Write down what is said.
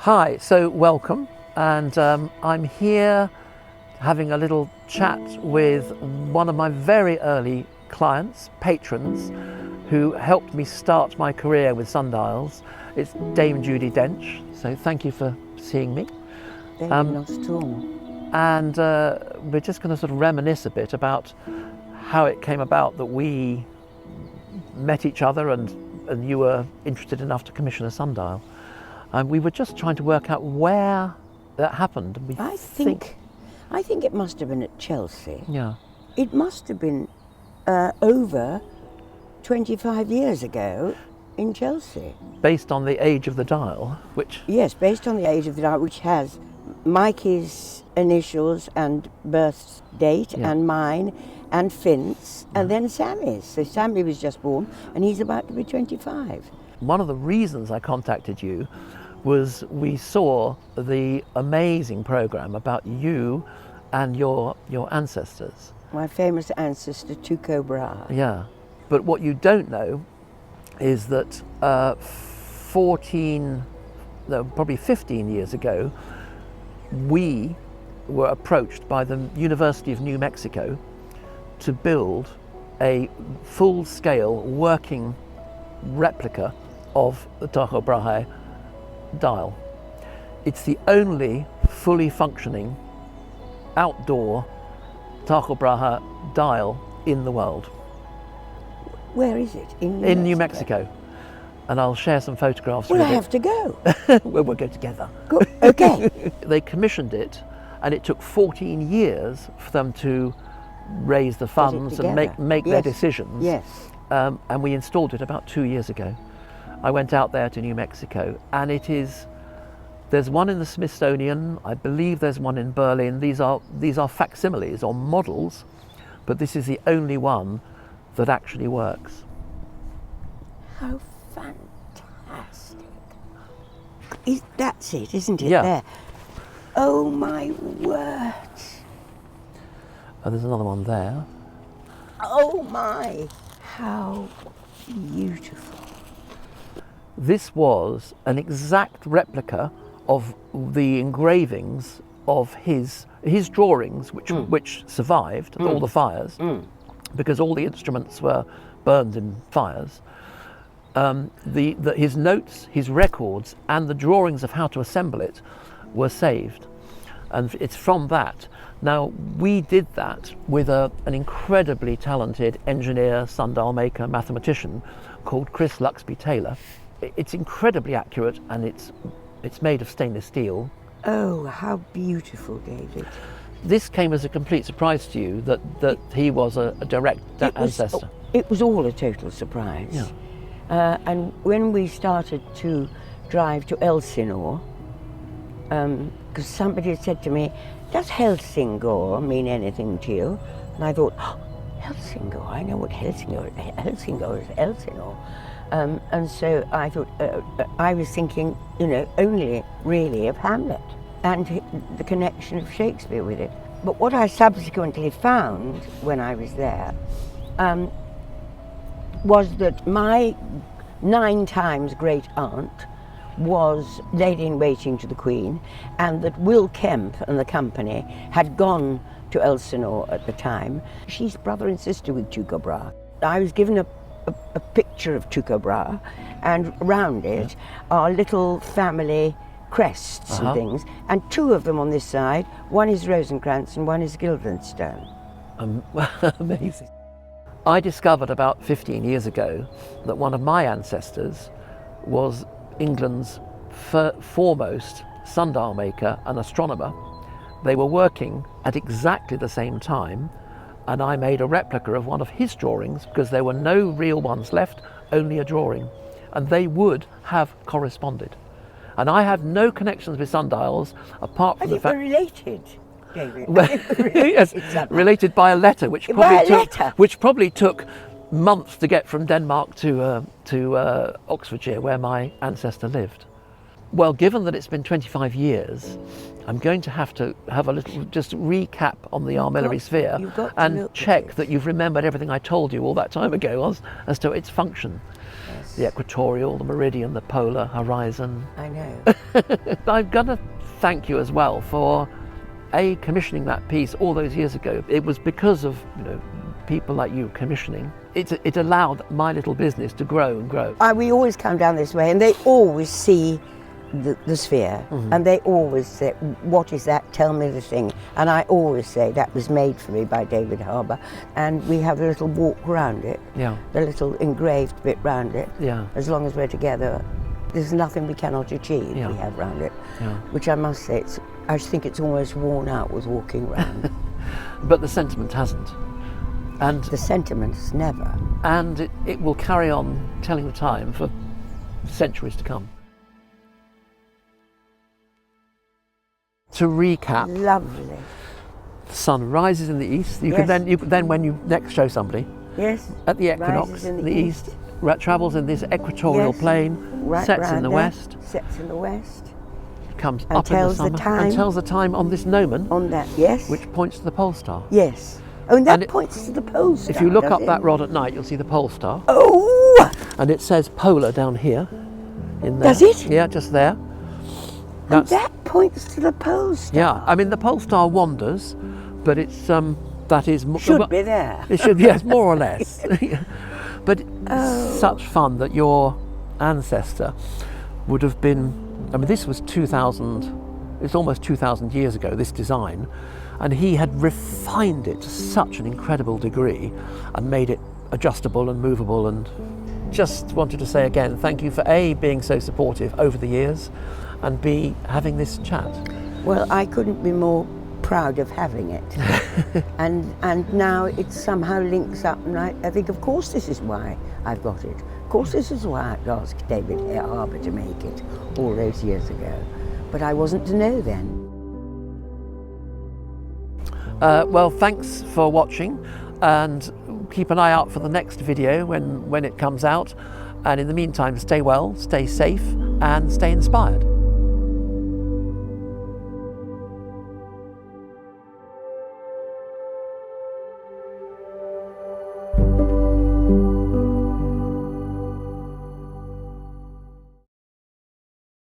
Hi, so welcome, and I'm here having a little chat with one of my very early clients, patrons, who helped me start my career with sundials. It's Dame Judi Dench, so thank you for seeing me. Not at all. And we're just going to sort of reminisce a bit about how it came about that we met each other and you were interested enough to commission a sundial. And we were just trying to work out where that happened. I think it must have been at Chelsea. Yeah. It must have been over 25 years ago in Chelsea. Based on the age of the dial, which... Yes, based on the age of the dial, which has Mikey's initials and birth date, and mine, and Finn's, and then Sammy's. So Sammy was just born, and he's about to be 25. One of the reasons I contacted you was we saw the amazing program about you and your ancestors. My famous ancestor, Tycho Brahe. Yeah, but what you don't know is that probably 15 years ago, we were approached by the University of New Mexico to build a full-scale working replica of the Tycho Brahe dial. It's the only fully functioning outdoor Tycho Brahe dial in the world. Where is it? In New Mexico. And I'll share some photographs with you. Well, I it. have to go. We'll go together. Good. Okay. They commissioned it, and it took 14 years for them to raise the funds and make their decisions. Yes. And we installed it about 2 years ago. I went out there to New Mexico, and there's one in the Smithsonian, I believe there's one in Berlin. These are facsimiles or models, but this is the only one that actually works. How fantastic. That's it, isn't it? Yeah. There. Oh my word. Oh, there's another one there. Oh my, how beautiful. This was an exact replica of the engravings of his drawings, which survived all the fires, because all the instruments were burned in fires. His notes, his records, and the drawings of how to assemble it were saved, and it's from that. Now, we did that with an incredibly talented engineer, sundial maker, mathematician called Chris Luxby-Taylor. It's incredibly accurate, and it's made of stainless steel. Oh, how beautiful, David. This came as a complete surprise to you that he was a direct ancestor. It was all a total surprise. Yeah. And when we started to drive to Elsinore, because somebody had said to me, does Helsingor mean anything to you? And I thought, oh, Helsingor, I know what Helsingor is. Helsingor is Elsinore. And so I thought, I was thinking, only really of Hamlet and the connection of Shakespeare with it. But what I subsequently found when I was there was that my 9 times great aunt was lady-in-waiting to the Queen, and that Will Kemp and the company had gone to Elsinore at the time. She's brother and sister with Tycho Brahe. I was given a picture of Tycho Brahe, and around it are little family crests and things, and 2 of them on this side. One is Rosencrantz and one is Guildenstern. Amazing. I discovered about 15 years ago that one of my ancestors was England's foremost sundial maker and astronomer. They were working at exactly the same time, and I made a replica of one of his drawings because there were no real ones left, only a drawing, and they would have corresponded. And I have no connections with sundials apart from the fact... We're related, David. Yes, related by a letter, which probably took months to get from Denmark to Oxfordshire, where my ancestor lived. Well, given that it's been 25 years, I'm going to have a little just recap on the armillary sphere and check that you've remembered everything I told you all that time ago as to its function. Yes. The equatorial, the meridian, the polar horizon. I know. I'm going to thank you as well for commissioning that piece all those years ago. It was because of people like you commissioning. It allowed my little business to grow and grow. We always come down this way, and they always see the sphere, and they always say, "What is that? Tell me the thing." And I always say, "That was made for me by David Harber." And we have a little walk round it, the little engraved bit round it. As long as we're together, there's nothing we cannot achieve. We have round it, which I must say, I think it's almost worn out with walking round. But the sentiment hasn't. And the sentiment's never. And it will carry on telling the time for centuries to come. To recap, lovely. The sun rises in the east. You can then when you next show somebody, at the equinox in the east, travels in this equatorial plane, sets in the west, comes and up in the summer and tells the time on this gnomon, on that, which points to the pole star. Oh, and that points to the pole star. If you look up that rod at night, you'll see the pole star. Oh! And it says polar down here. In there. Does it? Yeah, just there. And that points to the pole star. Yeah, I mean the pole star wanders, but it's that is should be there. It should be, yes, more or less. But such fun that your ancestor would have been. I mean, this was 2,000. It's almost 2,000 years ago. This design, and he had refined it to such an incredible degree, and made it adjustable and movable. And just wanted to say again, thank you for being so supportive over the years, and B, having this chat. Well, I couldn't be more proud of having it. and now it somehow links up, and I think, of course, this is why I've got it. Of course, this is why I asked David Harber to make it all those years ago. But I wasn't to know then. Well, thanks for watching, and keep an eye out for the next video when it comes out. And in the meantime, stay well, stay safe, and stay inspired.